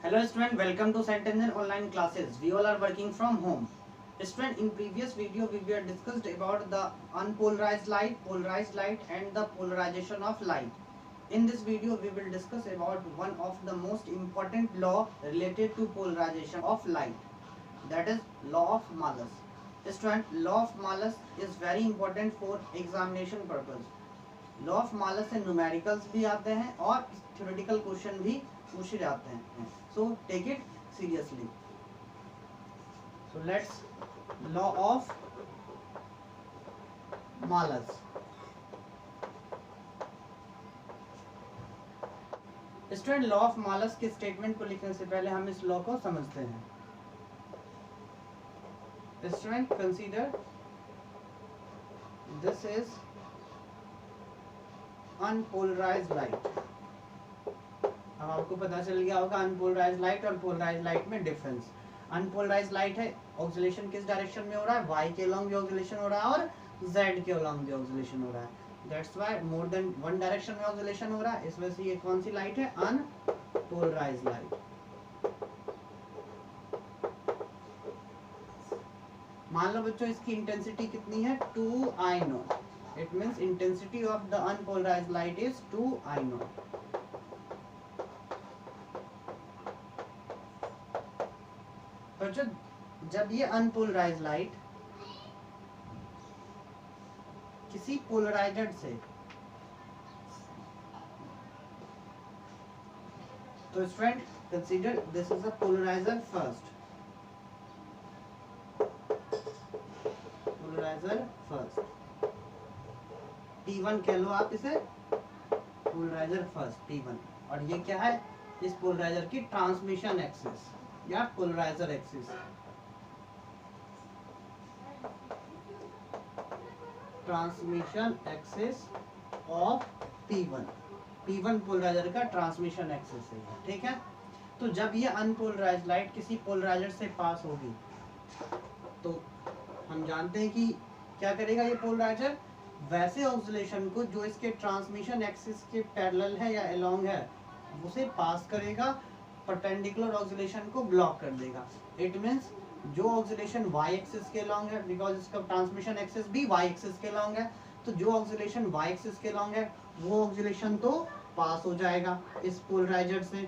Hello student, welcome to Sentinel online classes. We all are working from home. Student, in previous video we were discussed about the unpolarized light, polarized light and the polarization of light. In this video we will discuss about one of the most important law related to polarization of light. That is law of Malus. Student, law of Malus is very important for examination purpose. Law of मालस से numericals भी आते हैं और theoretical question भी पूछे जाते हैं, so take it seriously. So let's law of Malus. Student, law of Malus के स्टेटमेंट को लिखने से पहले हम इस लॉ को समझते हैं. Student, consider this is unpolarised light. अब आपको पता चल गया होगा अनपोलराइज्ड लाइट और पोलराइज्ड लाइट में डिफरेंस. अनपोलराइज्ड लाइट है, ऑक्सीलेशन किस डायरेक्शन में हो रहा है, वाई के अलोंग भी ऑक्सीलेशन हो रहा है और जेड के अलोंग भी ऑक्सीलेशन हो रहा है. That's why more than one direction में ऑक्सीलेशन हो रहा है. इस वजह से ये कौन सी लाइट है, अनपोलराइज्ड लाइट. मान लो बच्चों इसकी इंटेंसिटी कितनी है, 2I0. It means intensity of the unpolarized light is 2I0. बच्चों जब ये अनपोलराइज्ड लाइट किसी पोलराइजर से, तो student consider this is a polarizer first. Polarizer first T1 कह लो आप इसे, पोलराइजर फर्स्ट T1. और ये क्या है, इस पोलराइजर की ट्रांसमिशन एक्सिस या polarizer axis. Transmission axis of P1. P1 polarizer का ट्रांसमिशन एक्सिस है, ठीक है. तो जब ये अनपोलराइज्ड लाइट किसी पोलराइजर से पास होगी तो हम जानते हैं कि क्या करेगा ये पोलराइजर, वैसे ऑक्सीलेशन को जो इसके ट्रांसमिशन एक्सिस के पैरेलल है या अलोंग है उसे पास करेगा, परपेंडिकुलर ऑक्सीलेशन को ब्लॉक कर देगा. इट मींस जो ऑक्सीलेशन वाई एक्सिस के अलोंग है, बिकॉज इसका ट्रांसमिशन एक्सिस भी वाई एक्सिस के अलोंग है, तो जो ऑक्सीलेशन वाई एक्सिस के अलोंग है वो ऑक्सीलेशन तो पास हो जाएगा इस पोलराइजर से.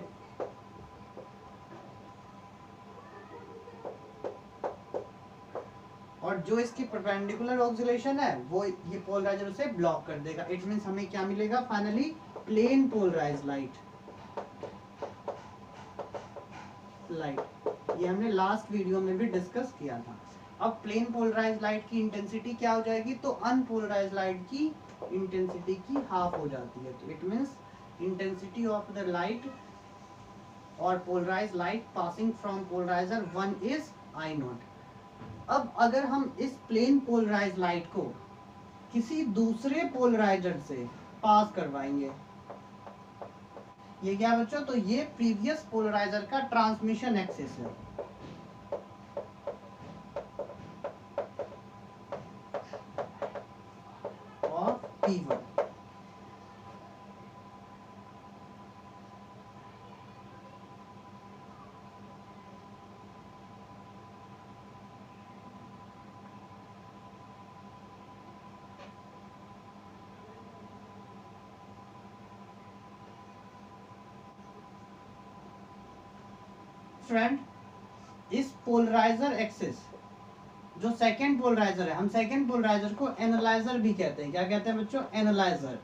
और जो इसकी परपेंडिकुलर ऑक्सीलेशन है वो ये पोलराइजर उसे ब्लॉक कर देगा. इट मींस हमें क्या मिलेगा फाइनली, प्लेन पोलराइज्ड लाइट. ये हमने लास्ट वीडियो में भी डिस्कस किया था. अब प्लेन पोलराइज्ड लाइट की इंटेंसिटी क्या हो जाएगी, तो अनपोलराइज्ड लाइट की इंटेंसिटी की हाफ हो जाती है. तो it means intensity of the light और polarized light passing from polarizer 1 is I0. अब अगर हम इस प्लेन पोलराइज्ड लाइट को किसी दूसरे पोलराइजर से पास करवाएंगे, ये क्या बच्चों, तो ये प्रीवियस पोलराइजर का ट्रांसमिशन एक्सिस है. और P1 फ्रेंड, इस पोलराइजर एक्सिस जो सेकेंड पोलराइजर है, हम सेकेंड पोलराइजर को एनालाइजर भी कहते हैं. क्या कहते हैं बच्चों, एनालाइजर.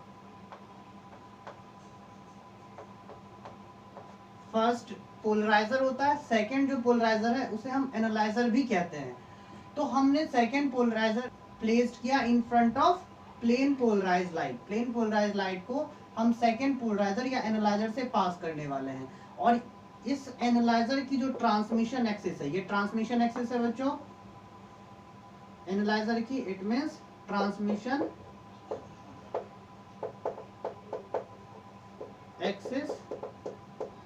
फर्स्ट पोलराइजर होता है, सेकेंड जो पोलराइजर है उसे हम एनालाइजर भी कहते हैं. तो हमने सेकेंड पोलराइजर प्लेस्ड किया in front of plane polarized light. Plane polarized light को हम सेकेंड पोलराइजर या एनालाइजर से पास करने वाले हैं. और इस एनालाइजर की जो ट्रांसमिशन एक्सिस है, ये ट्रांसमिशन एक्सिस है बच्चों एनालाइजर की. It means transmission axis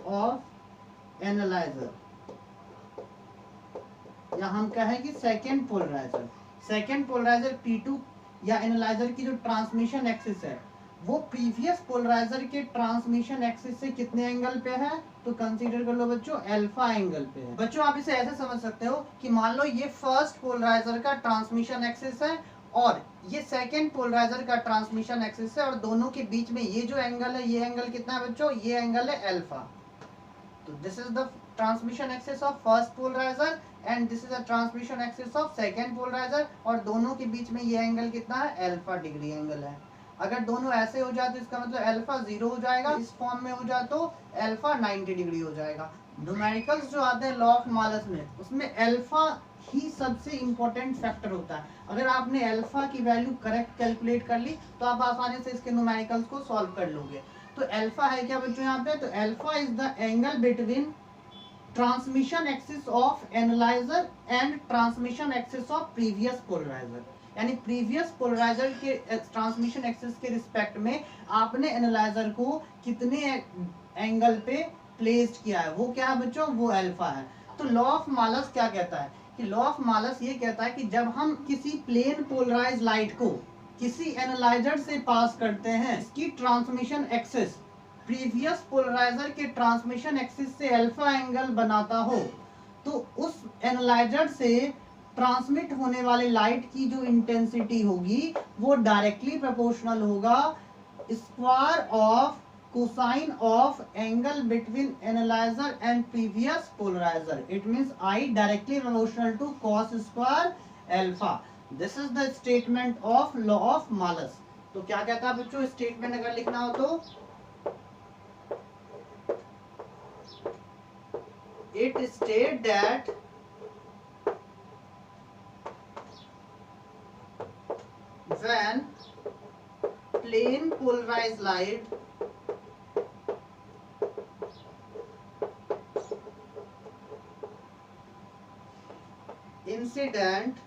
of analyser, या हम कहें कि second polariser. Second polariser P2 या एनालाइजर की जो ट्रांसमिशन एक्सिस है वो प्रीवियस पोलराइजर के ट्रांसमिशन एक्सिस से कितने एंगल पे है, तो कंसीडर कर लो बच्चों अल्फा एंगल पे है। बच्चों आप इसे ऐसे समझ सकते हो कि मान लो ये फर्स्ट पोलराइजर का ट्रांसमिशन एक्सिस है और ये सेकेंड पोलराइजर का ट्रांसमिशन एक्सिस है, और दोनों के बीच में ये जो एंगल है, ये एंगल कितना है बच्चों, ये एंगल है अल्फा। तो this is the transmission axis of first polarizer and this is the transmission axis of second polarizer, और दोनों के बीच में ये एंगल कितना है, अल्फा डिग्री एंगल है। अगर दोनों ऐसे हो जाए तो इसका मतलब अल्फा 0 हो जाएगा, इस फॉर्म में हो जाए तो अल्फा 90 डिग्री हो जाएगा। न्यूमेरिकल्स जो आते हैं लॉ ऑफ मालस में, उसमें अल्फा ही सबसे इंपॉर्टेंट फैक्टर होता है। अगर आपने अल्फा की वैल्यू करेक्ट कैलकुलेट कर ली तो आप आसानी से इसके न्यूमेरिकल्स को सॉल्व कर लोगे। तो अल्फा है क्या बच्चों यहाँ पे, तो alpha is the angle between transmission axis of analyzer and transmission axis of previous polarizer. यानी प्रीवियस पोलराइजर के ट्रांसमिशन एक्सिस के रिस्पेक्ट में आपने एनालाइजर को कितने एंगल पे प्लेस्ड किया है, वो क्या है बच्चों, वो अल्फा है। तो लॉ ऑफ मालस क्या कहता है कि लॉ ऑफ मालस ये कहता है कि जब हम किसी प्लेन पोलराइज लाइट को किसी एनालाइजर से पास करते हैं, इसकी ट्रांसमिशन एक्सिस प्रीवियस पोलराइजर के ट्रांसमिशन एक्सिस से अल्फा एंगल बनाता हो, तो उस एनालाइजर से ट्रांसमिट होने वाले लाइट की जो इंटेंसिटी होगी वो डायरेक्टली प्रोपोर्शनल होगा square of cosine of angle between analyzer and previous polarizer. It means I directly proportional to cos square alpha. This is the statement of law of Malus. तो क्या कहता है बच्चों, स्टेटमेंट अगर लिखना हो तो it state that when plane polarized light incident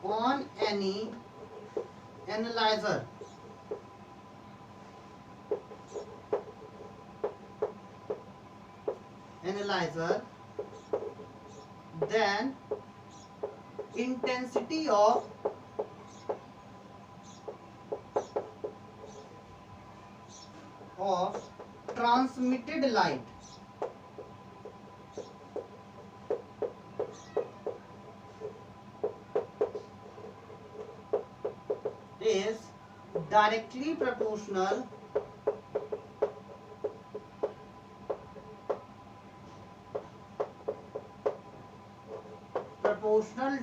on any analyzer then intensity of transmitted light is directly proportional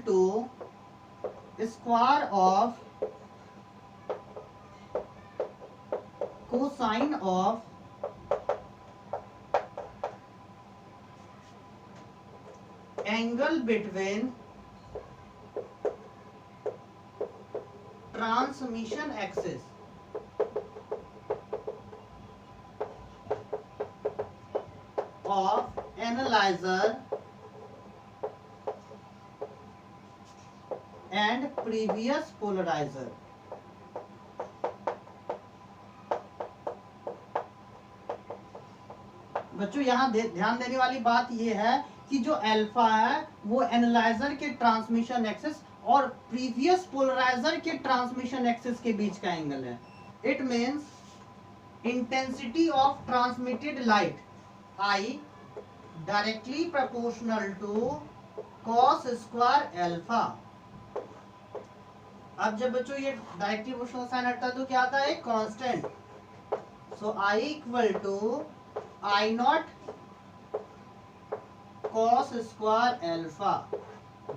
to square of cosine of angle between transmission axis of analyzer and previous polarizer। बच्चों यहाँ ध्यान देने वाली बात यह है कि जो अल्फा है वो एनालाइजर के ट्रांसमिशन एक्सिस और प्रीवियस पोलराइजर के ट्रांसमिशन एक्सिस के बीच का एंगल है। It means intensity of transmitted light I directly proportional to cos square alpha. अब जब बच्चों ये डायरेक्टली प्रोपोर्शनल साइन हटता है तो क्या आता है, constant. So I equal to I naught cos square alpha,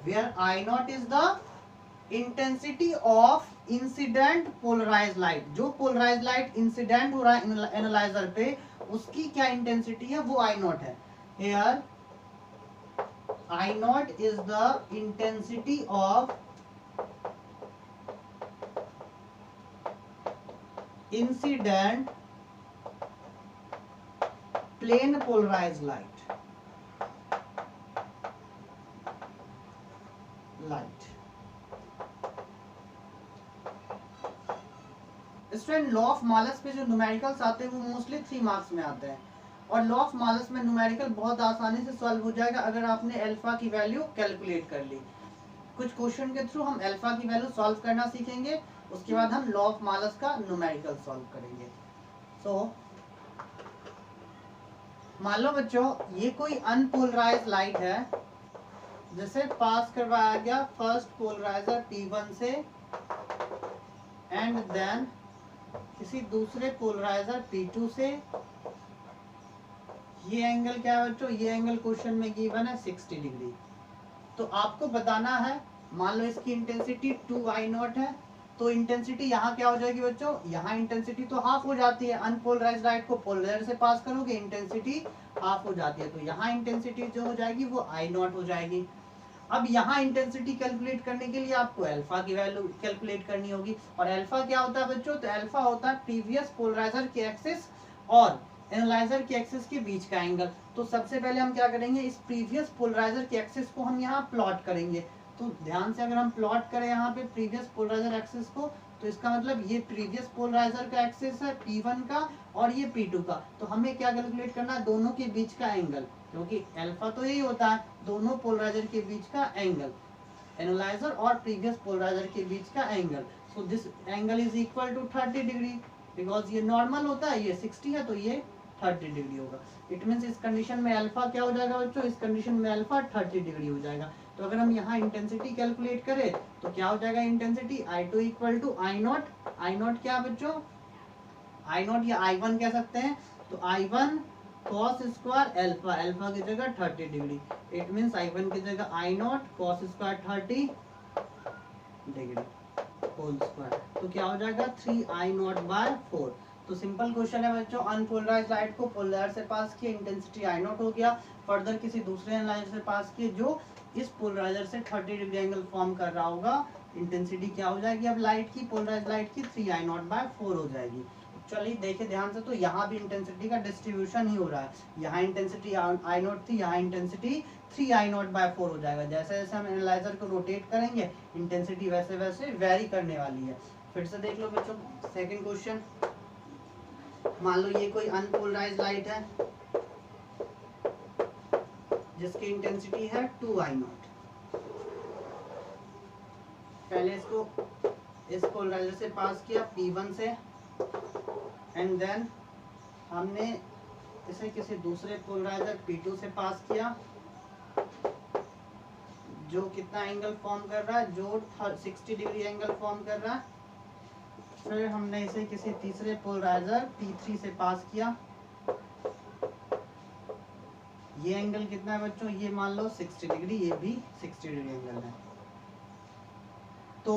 where I naught is the intensity of incident polarize light. जो पोलराइज लाइट इंसिडेंट हो रहा है एनालाइजर पे, उसकी क्या इंटेंसिटी है, वो I नॉट है। Here I naught is the intensity of incident plane polarized light. Student law of Malus पे जो न्यूमेरिकल्स आते हैं वो मोस्टली 3 मार्क्स में आते हैं, और लॉ ऑफ मालस में न्यूमेरिकल बहुत आसानी से सॉल्व हो जाएगा अगर आपने अल्फा की वैल्यू कैलकुलेट कर ली। कुछ क्वेश्चन के थ्रू हम अल्फा की वैल्यू सॉल्व करना सीखेंगे, उसके बाद हम लॉ ऑफ मालस का न्यूमेरिकल सॉल्व करेंगे। सो मान लो बच्चों ये कोई अनपोलराइज लाइट है, जैसे पास करवाया गया फर्स्ट पोलराइजर P1 से एंड देन किसी दूसरे पोलराइजर P2 से। ये एंगल क्या है बच्चों, ये एंगल क्वेश्चन में गिवन है 60 डिग्री। तो आपको बताना है, मान लो इसकी इंटेंसिटी 2I0 है, तो इंटेंसिटी यहाँ क्या हो जाएगी बच्चों, यहाँ इंटेंसिटी तो हाफ हो जाती है, अनपोलराइज्ड लाइट को पोलराइजर से पास करोगे इंटेंसिटी हाफ हो जाती है, तो यहाँ इंटेंसिटी जो हो जाएगी वो I0 हो जाएगी। अब यहाँ इंटेंसिटी कैलकुलेट करने के लिए आपको अल्फा की वैल्यू कैलकुलेट करनी होगी, और अल्फा क्या होता है बच्चों, तो अल्फा होता है प्रीवियस पोलराइजर के एक्सिस और एनालाइजर के एक्सिस के बीच का एंगल। तो सबसे पहले हम क्या करेंगे, इस प्रीवियस पोलराइजर के एक्सिस को हम यहाँ प्लॉट करेंगे। तो ध्यान से अगर हम प्लॉट करें यहाँ पे प्रीवियस पोलराइजर एक्सिस को, तो इसका मतलब ये प्रीवियस पोलराइजर का एक्सिस है P1 का और ये P2 का। तो हमें क्या कैलकुलेट करना है, दोनों के बीच का एंगल, क्योंकि अल्फा तो यही होता है दोनों पोलराइजर के बीच का एंगल, एनालाइजर और प्रीवियस पोलराइजर के बीच का angle. So this angle is equal to 30 degree, because ये नॉर्मल होता है, ये 60 है तो ये 30 डिग्री होगा। इट मीन्स इस कंडीशन में अल्फा क्या हो जाएगा बच्चों, इस कंडीशन में अल्फा 30 डिग्री हो जाएगा। तो अगर हम यहाँ इंटेंसिटी कैलकुलेट करें तो क्या हो जाएगा, intensity I2 equal to I0। I0 क्या बच्चों, I0 या I1 कह सकते हैं, तो I1 cos square alpha, alpha की जगह 30 डिग्री, इट मीन्स I1 की जगह I0 cos square 30 degree whole square, तो क्या हो जाएगा 3I0/4। तो सिंपल क्वेश्चन है बच्चों, अनपोलराइज्ड लाइट को पोलराइजर से पास किया, इंटेंसिटी I0 हो गया, फर्दर किसी दूसरे एनालाइजर से पास किए जो इस पोलराइजर से 30 डिग्री एंगल फॉर्म कर रहा होगा, इंटेंसिटी क्या हो जाएगी अब लाइट की, पोलराइज्ड लाइट की 3I0/4 हो जाएगी। चलिए देखिए ध्यान से, तो यहाँ भी इंटेंसिटी का डिस्ट्रीब्यूशन ही हो रहा है, यहाँ इंटेंसिटी I0 थी, यहाँ इंटेंसिटी 3I0/4 हो जाएगा। जैसे जैसे हम एनालाइजर को रोटेट करेंगे इंटेंसिटी वैसे वैसे वेरी करने वाली है। फिर से देख लो बच्चों सेकंड क्वेश्चन, मान लो ये कोई अनपोलराइज्ड लाइट है जिसकी इंटेंसिटी है 2I0। पहले इसको इस पोलराइजर से पास किया P1 से एंड देन हमने इसे किसी दूसरे पोलराइजर P2 से पास किया, जो कितना एंगल फॉर्म कर रहा है, जो 60 डिग्री एंगल फॉर्म कर रहा है। फिर हमने इसे किसी तीसरे पोलराइजर P3 से पास किया, ये एंगल कितना है बच्चों, ये मान लो 60 डिग्री, ये भी 60 डिग्री एंगल है। तो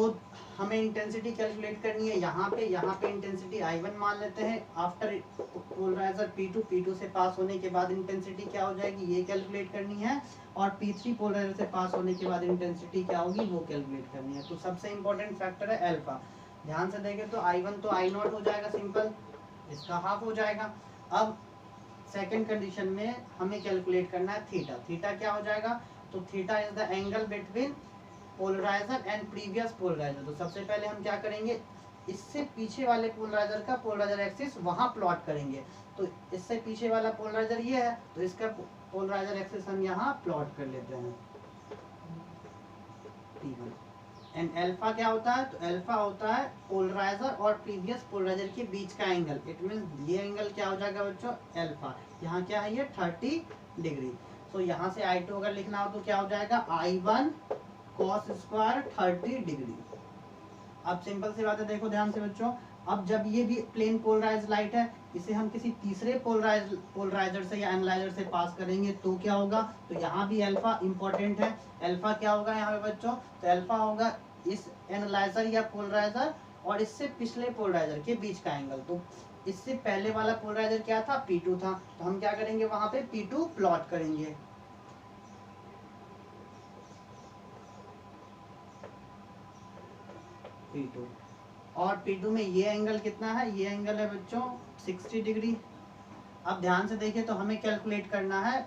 हमें इंटेंसिटी कैलकुलेट करनी है, यहाँ पे इंटेंसिटी I1 मान लेते हैं, आफ्टर पोलराइजर P2 से पास होने के बाद इंटेंसिटी क्या हो जाएगी ये कैलकुलेट करनी है, और P3 पोलराइजर से पास होने के बाद इंटेंसिटी क्या होगी वो कैलकुलेट करनी है। तो सबसे इंपॉर्टेंट फैक्टर है अल्फा। ध्यान से देखें तो I1 तो I0 हो जाएगा सिंपल, इसका हाफ हो जाएगा। अब सेकंड कंडीशन में हमें कैलकुलेट करना है थीटा। थीटा क्या हो जाएगा, तो theta is the angle between polarizer and previous polarizer. तो सबसे पहले हम क्या करेंगे, इससे पीछे वाले पोलराइजर का पोलराइजर एक्सिस वहां प्लॉट करेंगे। तो इससे पीछे वाला पोलराइजर ये है, तो इसका पोलराइजर एक्सिस हम यहाँ प्लॉट कर लेते हैं P1। एंड अल्फा क्या होता है, तो अल्फा होता है पोलराइजर और प्रीवियस पोलराइजर के बीच का एंगल। इट मींस ये एंगल क्या हो जाएगा बच्चों अल्फा, यहाँ क्या है ये 30 डिग्री। तो यहाँ से I2 अगर लिखना हो तो क्या हो जाएगा I1 cos स्क्वायर 30 डिग्री। अब सिंपल सी बात है, देखो ध्यान से बच्चों, अब जब ये भी प्लेन पोलराइज्ड लाइट है, इसे हम किसी तीसरे पोलराइजर से या एनालाइजर से पास करेंगे तो क्या होगा, तो यहाँ भी अल्फा इंपॉर्टेंट है। अल्फा क्या होगा यहाँ पे बच्चों, तो अल्फा होगा इस एनालाइजर या पोलराइजर और इससे पिछले पोलराइजर के बीच का एंगल। तो इससे पहले वाला पोलराइजर क्या था, P2 था, तो हम क्या करेंगे वहां पे P2 प्लॉट करेंगे। P2 और P2 में ये एंगल कितना है, ये एंगल है बच्चों 60 डिग्री। अब ध्यान से देखें तो हमें कैलकुलेट करना है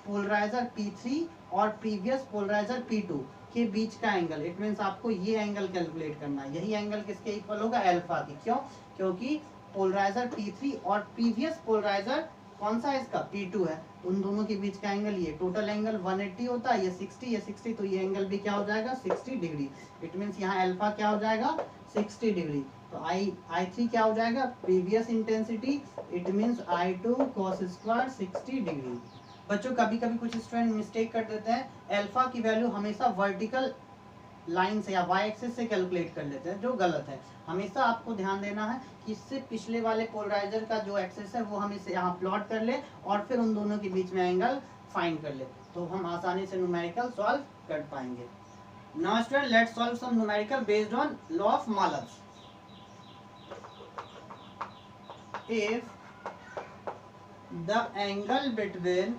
पोलराइजर P3 और प्रीवियस पोलराइजर P2 के बीच का एंगल। इट मींस आपको ये एंगल कैलकुलेट करना है, यही एंगल किसके इक्वल होगा अल्फा की। क्यों, क्योंकि पोलराइजर P3 और प्रीवियस पोलराइजर कौन सा है इसका P2 है, उन दोनों के बीच का एंगल ये टोटल एंगल 180 होता है, ये 60, तो ये एंगल भी क्या हो जाएगा 60 डिग्री। इट मीन्स यहाँ अल्फा क्या हो जाएगा 60 डिग्री। तो I3 क्या हो जाएगा previous intensity, it means I2 cos square 60 degree. बच्चों कभी कभी कुछ स्टूडेंट मिस्टेक कर देते हैं, अल्फा की वैल्यू हमेशा वर्टिकल लाइन से या वाई एक्सिस से कैलकुलेट कर लेते हैं, जो गलत है। हमेशा आपको ध्यान देना है कि इससे पिछले वाले पोलराइजर का जो एक्सिस है वो हम इसे यहाँ प्लॉट कर ले और फिर उन दोनों के बीच में एंगल फाइंड कर ले, तो हम आसानी से न्यूमेरिकल सॉल्व कर पाएंगे। Now student let's solve some numerical based on law of Malus. If the angle between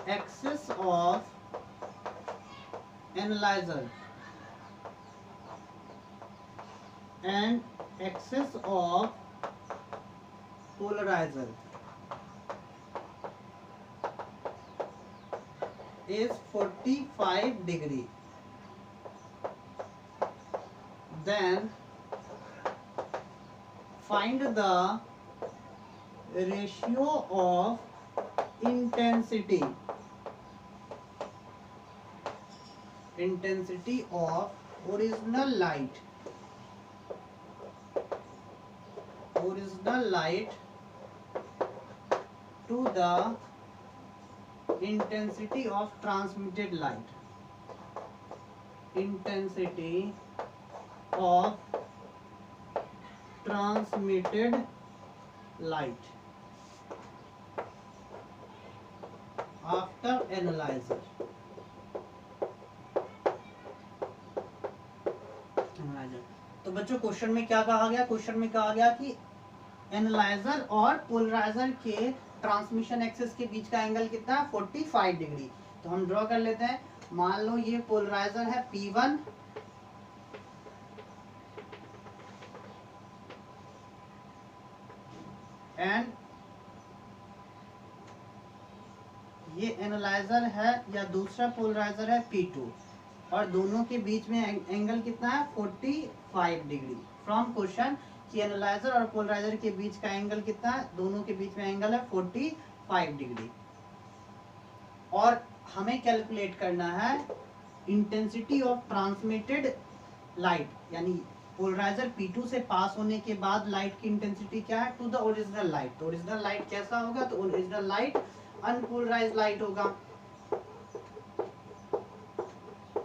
axis of analyzer and axis of polarizer is 45 degree, then find the ratio of intensity of original light to the intensity of transmitted light, after analyzer। तो बच्चों question में क्या कहा गया, question में कहा गया कि एनालाइजर और पोलराइजर के ट्रांसमिशन एक्सिस के बीच का एंगल कितना है 45 डिग्री। तो हम ड्रॉ कर लेते हैं, मान लो ये पोलराइजर है P1 एंड ये एनालाइजर है या दूसरा पोलराइजर है P2 और दोनों के बीच में एंगल कितना है 45 डिग्री। फ्रॉम क्वेश्चन कि एनालाइजर और पोलराइजर के बीच का एंगल कितना है, दोनों के बीच में एंगल है 45 डिग्री। और हमें कैलकुलेट करना है इंटेंसिटी ऑफ ट्रांसमिटेड लाइट, यानी पोलराइजर P2 से पास होने के बाद लाइट की इंटेंसिटी क्या है टू द ओरिजिनल लाइट। तो ओरिजिनल लाइट कैसा होगा, तो ओरिजिनल लाइट अनपोलराइज्ड लाइट होगा।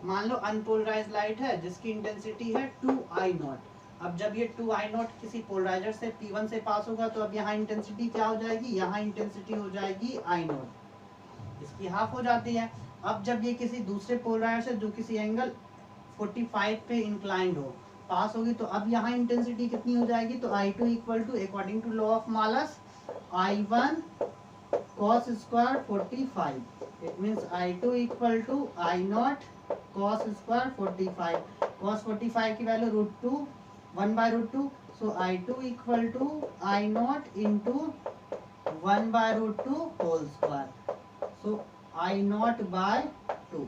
मान लो अनपोलराइज्ड लाइट है जिसकी इंटेंसिटी है 2I0। अब जब ये 2I0 किसी पोलराइजर से P1 से पास होगा तो अब यहाँ इंटेंसिटी क्या हो जाएगी, यहाँ इंटेंसिटी हो जाएगी I0, इसकी हाफ हो जाती है। अब जब ये किसी दूसरे पोलराइजर से जो किसी एंगल 45 पे इंक्लाइंड हो पास होगी तो अब यहाँ इंटेंसिटी कितनी हो जाएगी, तो I2 equal to according to law of Malus I1 cos square 45, it means I2 equal to I0 cos square 45। cos 45 की value √2 1/√2, so I2 equal to I0 into 1/√2 whole square, so I0 by 2।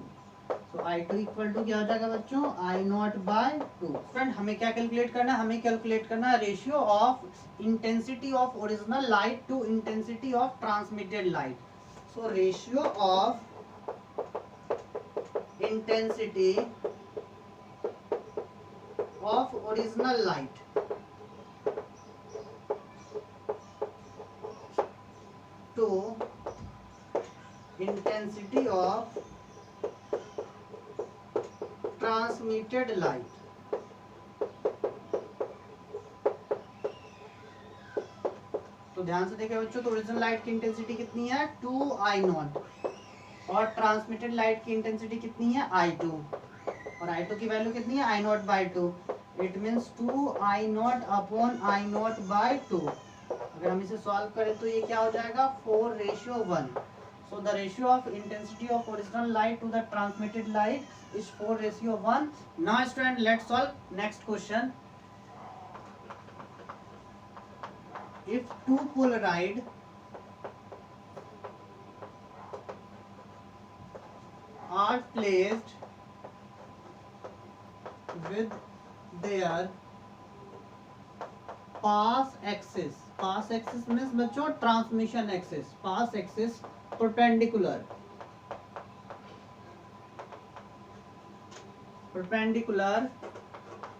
So I2 equal to क्या हो जाएगा बच्चों, I0 by 2। Friend हमें क्या calculate करना है, हमें कैलकुलेट करना है ratio of intensity of original light to intensity of transmitted light. So ratio of intensity of original light to intensity of transmitted light। तो ध्यान से देखिए बच्चों, तो ओरिजिनल लाइट की इंटेंसिटी कितनी है 2I0 और ट्रांसमिटेड लाइट की इंटेंसिटी कितनी है I2 और I2 की वैल्यू कितनी है I0 by 2, it means 2I0 upon I0 by 2। अगर हम इसे सॉल्व करें तो ये क्या हो जाएगा 4:1। So the ratio of intensity of original light to the transmitted light is 4:1। Now student let's solve next question. If two polaroid are placed with their pass axis means बच्चों transmission axis, pass axis perpendicular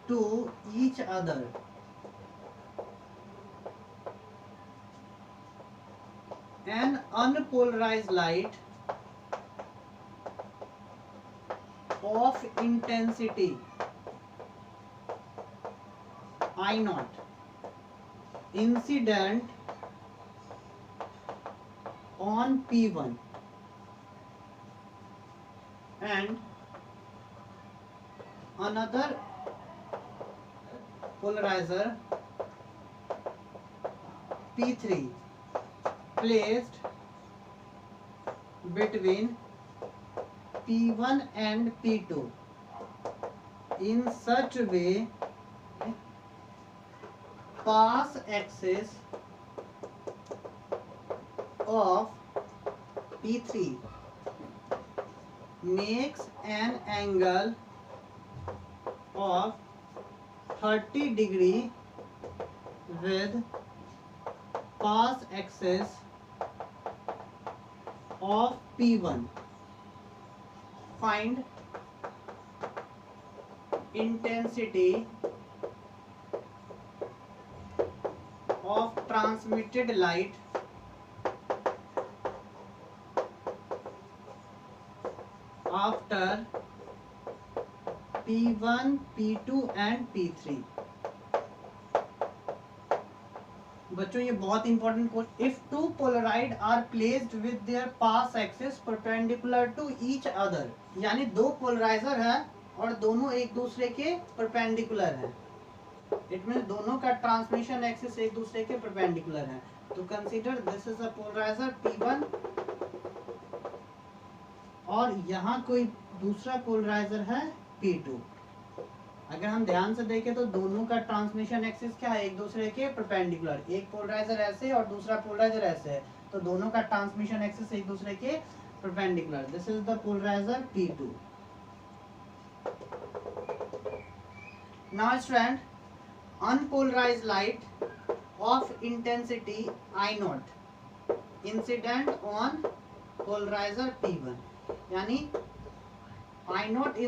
to each other an unpolarized light of intensity I naught incident on P1 and another polarizer P3 placed between P1 and P2 in such way pass axis of P3 makes an angle of 30 degree with pass axis of P1. Find intensity of transmitted light after P1, P2 and P3. बच्चों ये बहुत important question. If two polaroid are placed with their pass axis perpendicular to each other, यानी दो polariser है और दोनों एक दूसरे के परपेंडिकुलर है, इट मींस दोनों का ट्रांसमिशन एक्सिस एक दूसरे के परपेंडिकुलर है। तो consider this is a polarizer P1 और यहाँ कोई दूसरा पोलराइजर है P2। अगर हम ध्यान से देखें तो दोनों का ट्रांसमिशन एक्सिस क्या है, एक दूसरे के परपेंडिकुलर। एक पोलराइजर ऐसे और दूसरा पोलराइजर ऐसे है, तो दोनों का ट्रांसमिशन एक्सिस एक दूसरे के perpendicular. This is the polarizer P2। Now student, unpolarized light of intensity I0 incident on polarizer P1, यानी I0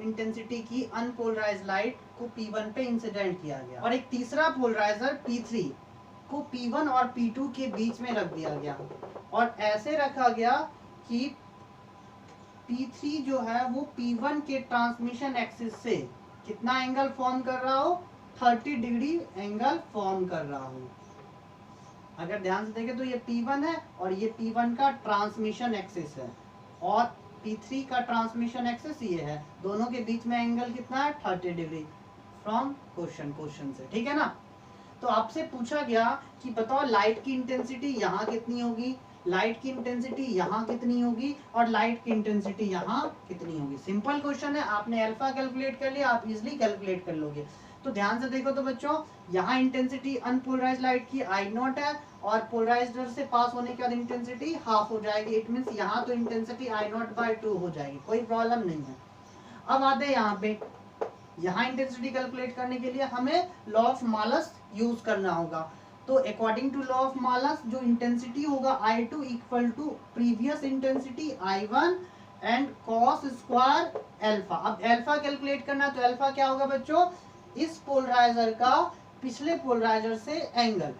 इंटेंसिटी की अनपोलराइज्ड लाइट को P1 पे इंसिडेंट किया गया और एक तीसरा पोलराइजर P3 को P1 और P2 के बीच में रख दिया गया और ऐसे रखा गया कि P3 जो है वो P1 के ट्रांसमिशन एक्सिस से कितना एंगल फॉर्म कर रहा हो, 30 डिग्री एंगल फॉर्म कर रहा हो। अगर ध्यान से देखें तो ये P1 है और ये P1 का ट्रांसमिशन एक्सिस है और P3 का ट्रांसमिशन एक्सिस ये है, दोनों के बीच में एंगल कितना है, 30 डिग्री फ्रॉम क्वेश्चन से, ठीक है ना। तो आपसे पूछा गया कि बताओ लाइट की इंटेंसिटी यहाँ कितनी होगी, लाइट की इंटेंसिटी यहाँ कितनी होगी और लाइट की इंटेंसिटी यहाँ कितनी होगी। सिंपल क्वेश्चन है, आपने अल्फा कैलकुलेट कर लिया, आप इजिली कैलकुलेट कर लोगे। तो ध्यान से देखो तो बच्चों, यहाँ इंटेंसिटी अनपोलराइज्ड लाइट की I0 है और पोलराइजर से पास होने के बाद इंटेंसिटी हाफ हो जाएगी। इट मींस यहाँ तो इंटेंसिटी I0/2 हो जाएगी, कोई प्रॉब्लम नहीं है। अब आते हैं यहाँ पे, यहाँ इंटेंसिटी कैलकुलेट करने के लिए हमें लॉ ऑफ मालस यूज करना होगा। तो अकॉर्डिंग टू लॉ ऑफ मालस जो इंटेंसिटी होगा I2 equal to previous intensity I1 and cos square alpha. अब अल्फा कैलकुलेट करना है तो अल्फा क्या होगा बच्चों, इस पोलराइजर का पिछले पोलराइजर से एंगल।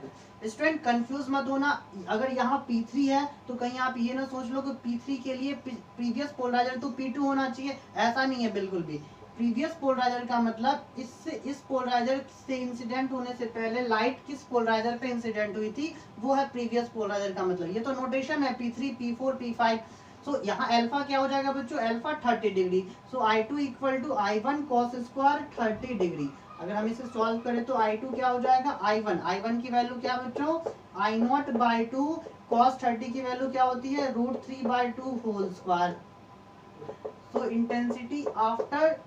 स्टूडेंट कंफ्यूज मत होना, अगर यहाँ P3 है तो कहीं आप ये ना सोच लो कि P3 के लिए प्रीवियस पोलराइजर तो P2 होना चाहिए, ऐसा नहीं है बिल्कुल भी। प्रीवियस पोलराइजर का मतलब इस पोलराइजर से इंसिडेंट होने से पहले लाइट किस पोलराइजर पे इंसिडेंट हुई थी, वो है प्रीवियस पोलराइजर का मतलब। ये तो नोटेशन है P3, P4, P5। सो यहाँ अल्फा क्या हो जाएगा बच्चों, alpha 30 degree. So I2 equal to I1 cos square 30 degree. अगर हम इसे सॉल्व करें तो I2 क्या हो जाएगा, I1 की वैल्यू क्या बच्चों, I0/2 cos 30 की वैल्यू क्या होती है, √3/2 whole square. So intensity after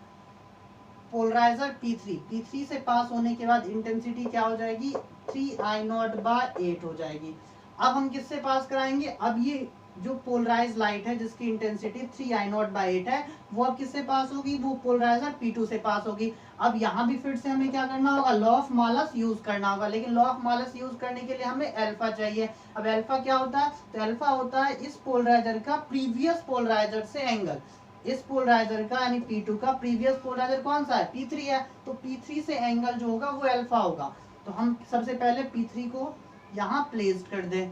polarizer P3 से पास होने के बाद इंटेंसिटी क्या हो जाएगी, 3I0/8 हो जाएगी। अब हम किससे पास कराएंगे, अब ये जो पोलराइज लाइट है जिसकी इंटेंसिटी 3I0/8 है, वो अब किससे पास होगी, वो पोलराइजर P2 से पास होगी। अब यहाँ भी फिर से हमें क्या करना होगा, लॉ ऑफ मालस यूज करना होगा, लेकिन लॉ ऑफ मालस यूज करने के लिए हमें अल्फा चाहिए। अब अल्फा क्या होता है, तो अल्फा होता है इस पोलराइजर का प्रीवियस पोलराइजर से एंगल। इस पोलराइजर का यानी P2 का प्रीवियस पोलराइजर कौन सा है, P3 है, तो P3 से एंगल जो होगा वो अल्फा होगा। तो हम सबसे पहले P3 को यहाँ प्लेस कर दें,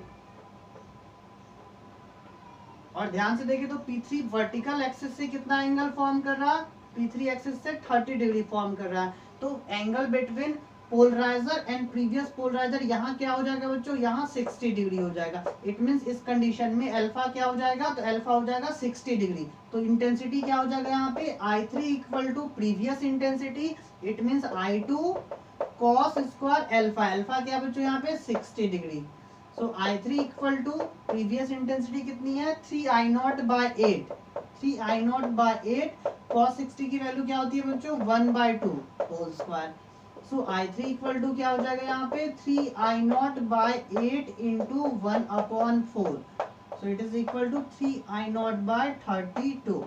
और ध्यान से देखिए तो P3 वर्टिकल एक्सिस से कितना एंगल फॉर्म कर रहा है, P3 एक्सिस से 30 डिग्री फॉर्म कर रहा है। तो angle between polarizer and previous polarizer यहाँ क्या हो जाएगा बच्चों, यहाँ 60 डिग्री हो जाएगा। इट मींस इस कंडीशन में अल्फा क्या हो जाएगा, तो अल्फा हो जाएगा 60 डिग्री। तो इंटेंसिटी क्या हो जाएगा यहाँ पे, I3 equal to previous intensity, it means I2 cos square alpha. Alpha क्या बच्चों यहाँ पे 60 degree. So I3 equal to previous intensity कितनी है, 3I0/8, 3I0/8 cos 60 की वैल्यू क्या होती है बच्चों, 1/2 whole square. So I3 equal to क्या हो जाएगा यहाँ पे, 3I0/8 into 1/4, so it is equal to 3I0/32।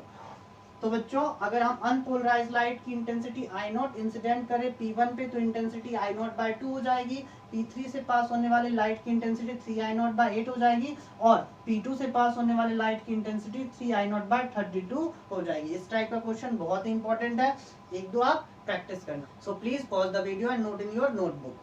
तो बच्चों अगर हम अनपोलराइज लाइट की इंटेंसिटी I0 इंसिडेंट करें P1 पे, तो इंटेंसिटी I0/2 हो जाएगी। P3 से पास होने वाली लाइट की इंटेंसिटी 3I0/8 हो जाएगी, और P2 से पास होने वाली लाइट की इंटेंसिटी 3I0/32 हो जाएगी। इस टाइप का क्वेश्चन बहुत इंपॉर्टेंट है, एक दो आप प्रैक्टिस करना। So please pause the video and note in your notebook.